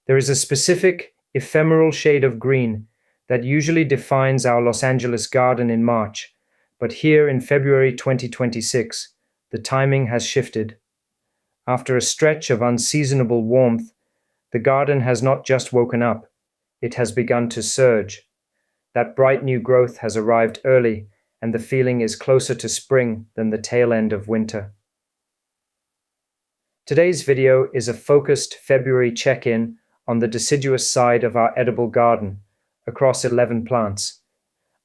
There is a specific, ephemeral shade of green that usually defines our Los Angeles garden in March, but here in February 2026, the timing has shifted. After a stretch of unseasonable warmth, the garden has not just woken up, it has begun to surge. That bright new growth has arrived early, and the feeling is closer to spring than the tail end of winter. Today's video is a focused February check-in on the deciduous side of our edible garden, across 11 plants.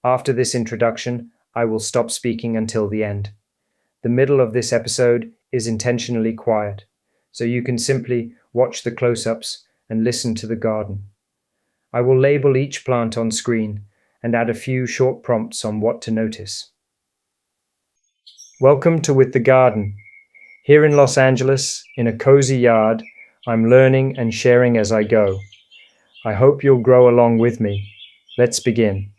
After this introduction, I will stop speaking until the end. The middle of this episode is intentionally quiet, so you can simply watch the close-ups and listen to the garden. I will label each plant on screen and add a few short prompts on what to notice. Welcome to With the Garden. Here in Los Angeles, in a cozy yard, I'm learning and sharing as I go. I hope you'll grow along with me. Let's begin.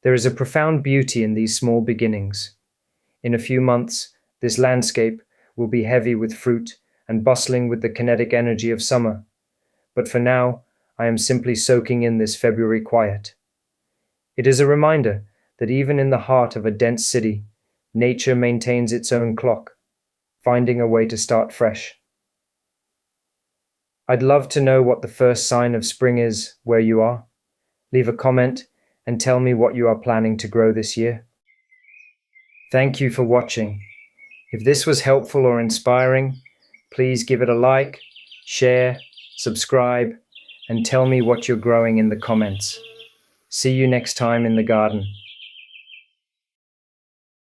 There is a profound beauty in these small beginnings. In a few months, this landscape will be heavy with fruit and bustling with the kinetic energy of summer. But for now, I am simply soaking in this February quiet. It is a reminder that even in the heart of a dense city, nature maintains its own clock, finding a way to start fresh. I'd love to know what the first sign of spring is where you are. Leave a comment and tell me what you are planning to grow this year. Thank you for watching. If this was helpful or inspiring, please give it a like, share, subscribe, and tell me what you're growing in the comments. See you next time in the garden.